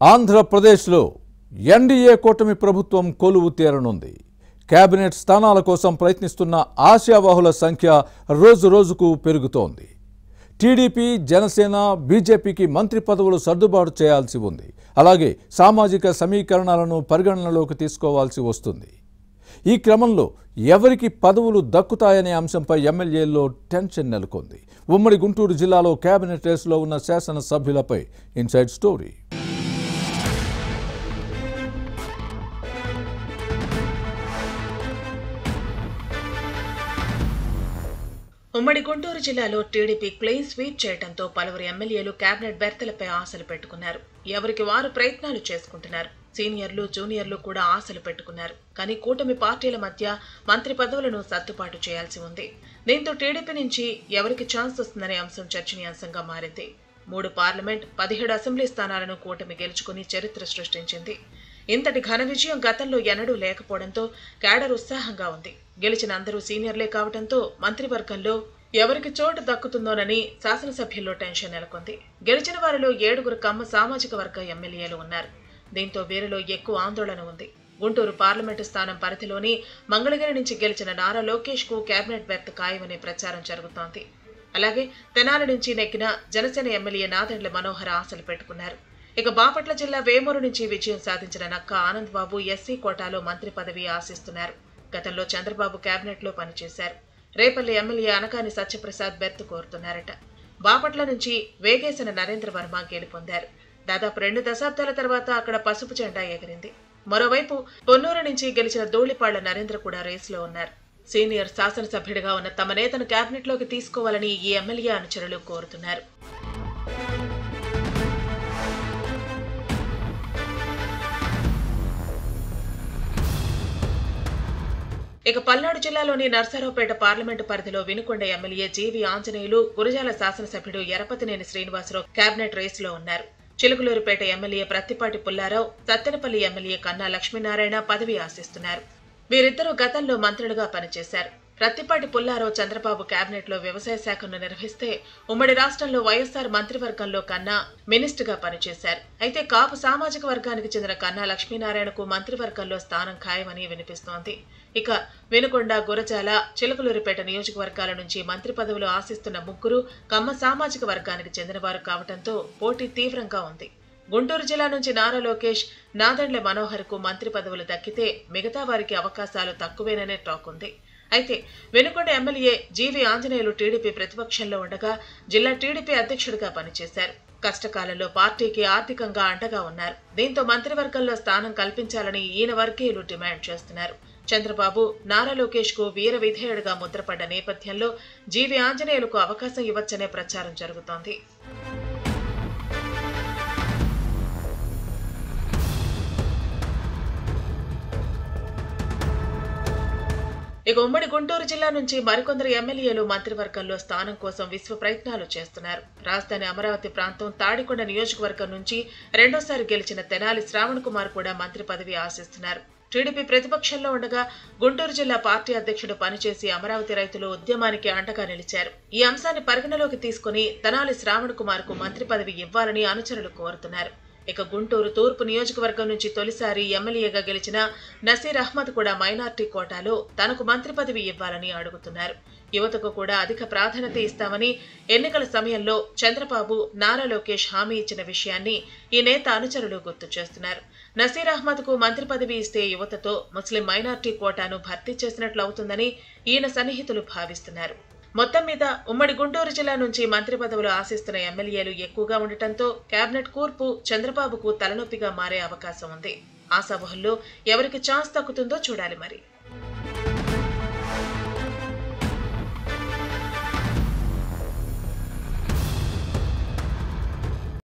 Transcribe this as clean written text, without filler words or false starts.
ఆంధ్రప్రదేశ్లో ఎన్డీఏ కూటమి ప్రభుత్వం కొలువు తీరనుంది. కేబినెట్ స్థానాల కోసం ప్రయత్నిస్తున్న ఆశావాహుల సంఖ్య రోజురోజుకు పెరుగుతోంది. టీడీపీ, జనసేన, బీజేపీకి మంత్రి పదవులు సర్దుబాటు చేయాల్సి ఉంది. అలాగే సామాజిక సమీకరణాలను పరిగణనలోకి తీసుకోవాల్సి వస్తుంది. ఈ క్రమంలో ఎవరికి పదవులు దక్కుతాయనే అంశంపై ఎమ్మెల్యేల్లో టెన్షన్ నెలకొంది. ఉమ్మడి గుంటూరు జిల్లాలో కేబినెట్ రేసులో ఉన్న శాసనసభ్యులపై ఇన్సైడ్ స్టోరీ. ఉమ్మడి గుంటూరు జిల్లాలో టీడీపీ క్లీన్ స్వీప్ చేయడంతో పలువురు ఎమ్మెల్యేలు కేబినెట్ బెర్తలపై ఆశలు పెట్టుకున్నారు. ఎవరికి వారు ప్రయత్నాలు చేసుకుంటున్నారు. సీనియర్లు, జూనియర్లు కూడా ఆశలు పెట్టుకున్నారు. కానీ కూటమి పార్టీల మధ్య మంత్రి పదవులను సర్దుబాటు చేయాల్సి ఉంది. దీంతో టీడీపీ నుంచి ఎవరికి ఛాన్స్ వస్తుందనే అంశం చర్చనీయాంశంగా మారింది. 3 పార్లమెంట్, 17 అసెంబ్లీ స్థానాలను కూటమి గెలుచుకుని చరిత్ర సృష్టించింది. ఇంతటి ఘన విజయం గతంలో ఎన్నడూ లేకపోవడంతో కేడర్ ఉత్సాహంగా ఉంది. గెలిచిన అందరూ సీనియర్లే కావడంతో మంత్రివర్గంలో ఎవరికి చోటు దక్కుతుందోనని శాసనసభ్యుల్లో టెన్షన్ నెలకొంది. గెలిచిన వారిలో 7 కమ్మ సామాజిక వర్గ ఎమ్మెల్యేలు ఉన్నారు. దీంతో వీరిలో ఎక్కువ ఆందోళన ఉంది. గుంటూరు పార్లమెంటు స్థానం పరిధిలోని మంగళగిరి నుంచి గెలిచిన నారా లోకేష్ కు కేబినెట్ బెర్త్ ఖాయమనే ప్రచారం జరుగుతోంది. అలాగే తెనాలి నుంచి నెగ్గిన జనసేన ఎమ్మెల్యే నాదెండ్ల మనోహర్ ఆశలు పెట్టుకున్నారు. ఇక బాపట్ల జిల్లా వేమూరు నుంచి విజయం సాధించిన నక్క ఆనంద్ బాబు ఎస్సీ కోటాలో మంత్రి పదవి ఆశిస్తున్నారు. గతంలో చంద్రబాబు కేబినెట్ లో పనిచేశారు. రేపల్లి ఎమ్మెల్యే అనకాని సత్యప్రసాద్ బెర్త్ కోరుతున్నారట. బాపట్ల నుంచి వేగేసిన నరేంద్ర వర్మ గెలుపొందారు. దాదాపు 2 దశాబ్దాల తర్వాత అక్కడ పసుపు జెండా ఎగిరింది. మరోవైపు పొన్నూరు నుంచి గెలిచిన ధూళిపాళ్ల నరేంద్ర కూడా రేసులో ఉన్నారు. సీనియర్ శాసనసభ్యుడిగా ఉన్న తమ నేతను కేబినెట్ లోకి తీసుకోవాలని ఈ ఎమ్మెల్యే అనుచరులు కోరుతున్నారు. ఇక పల్నాడు జిల్లాలోని నర్సారావుపేట పార్లమెంటు పరిధిలో వినుకొండ ఎమ్మెల్యే జీవి ఆంజనేయులు, గురజాల శాసనసభ్యుడు ఎరపతినేని శ్రీనివాసరావు కేబినెట్ రేసులో ఉన్నారు. చిలుకలూరుపేట ఎమ్మెల్యే ప్రత్తిపాటి పుల్లారావు, సత్తెనపల్లి ఎమ్మెల్యే కన్నా లక్ష్మీనారాయణ పదవి ఆశిస్తున్నారు. వీరిద్దరూ గతంలో మంత్రులుగా పనిచేశారు. ప్రత్తిపాటి పుల్లారావు చంద్రబాబు కేబినెట్ లో వ్యవసాయ శాఖను నిర్వహిస్తే ఉమ్మడి రాష్ట్రంలో వైఎస్ఆర్ మంత్రివర్గంలో కన్నా మినిస్టర్గా పనిచేశారు. అయితే కాపు సామాజిక వర్గానికి చెందిన కన్నా లక్ష్మీనారాయణకు మంత్రివర్గంలో స్థానం ఖాయమని వినిపిస్తోంది. ఇక వినుకొండ, గురజాల, చిలుకలూరిపేట నియోజకవర్గాల నుంచి మంత్రి పదవులు ఆశిస్తున్న 3 కమ్మ సామాజిక వర్గానికి చెందినవారు కావడంతో పోటీ తీవ్రంగా ఉంది. గుంటూరు జిల్లా నుంచి నారా లోకేష్, నాదెండ్ల మనోహర్ కు మంత్రి పదవులు దక్కితే మిగతా వారికి అవకాశాలు తక్కువేననే టాక్ ఉంది. అయితే వెనుకొండ ఎమ్మెల్యే జీవి ఆంజనేయులు టీడీపీ ప్రతిపక్షంలో ఉండగా జిల్లా టీడీపీ అధ్యక్షుడిగా పనిచేశారు. కష్టకాలంలో పార్టీకి ఆర్థికంగా అండగా ఉన్నారు. దీంతో మంత్రివర్గంలో స్థానం కల్పించాలని ఈయన వర్గీయులు డిమాండ్ చేస్తున్నారు. చంద్రబాబు, నారా లోకేష్ కు వీర విధేయుడిగా ముద్రపడ్డ నేపథ్యంలో జీవి ఆంజనేయులకు అవకాశం ఇవ్వచ్చనే ప్రచారం జరుగుతోంది. ఇక ఉమ్మడి గుంటూరు జిల్లా నుంచి మరికొందరు ఎమ్మెల్యేలు మంత్రివర్గంలో స్థానం కోసం విశ్వ ప్రయత్నాలు చేస్తున్నారు. రాజధాని అమరావతి ప్రాంతం తాడికొండ నియోజకవర్గం నుంచి రెండోసారి గెలిచిన తెనాలి శ్రావణ్ కుమార్ కూడా మంత్రి పదవి ఆశిస్తున్నారు. టీడీపీ ప్రతిపక్షంలో ఉండగా గుంటూరు జిల్లా పార్టీ అధ్యక్షుడు పనిచేసి అమరావతి రైతులు ఉద్యమానికి అండగా నిలిచారు. ఈ అంశాన్ని పరిగణలోకి తీసుకుని తెనాలి శ్రావణ్ కుమార్ కు మంత్రి పదవి ఇవ్వాలని అనుచరులు కోరుతున్నారు. ఇక గుంటూరు తూర్పు నియోజకవర్గం నుంచి తొలిసారి ఎమ్మెల్యేగా గెలిచిన నసీర్ అహ్మద్ కూడా మైనార్టీ కోటాలో తనకు మంత్రి పదవి ఇవ్వాలని అడుగుతున్నారు. యువతకు కూడా అధిక ప్రాధాన్యత ఇస్తామని ఎన్నికల సమయంలో చంద్రబాబు, నారా లోకేష్ హామీ ఇచ్చిన విషయాన్ని ఈ నేత అనుచరులు గుర్తు చేస్తున్నారు. నసీర్ అహ్మద్ కు మంత్రి పదవి ఇస్తే యువతతో ముస్లిం మైనార్టీ కోటాను భర్తీ చేసినట్లు అవుతుందని ఈయన సన్నిహితులు భావిస్తున్నారు. మొత్తం మీద ఉమ్మడి గుంటూరు జిల్లా నుంచి మంత్రి పదవులు ఆశిస్తున్న ఎమ్మెల్యేలు ఎక్కువగా ఉండటంతో కేబినెట్ కూర్పు చంద్రబాబుకు తలనొప్పిగా మారే అవకాశం ఉంది. ఆశావహుల్లో ఎవరికి ఛాన్స్ దక్కుతుందో చూడాలి మరి.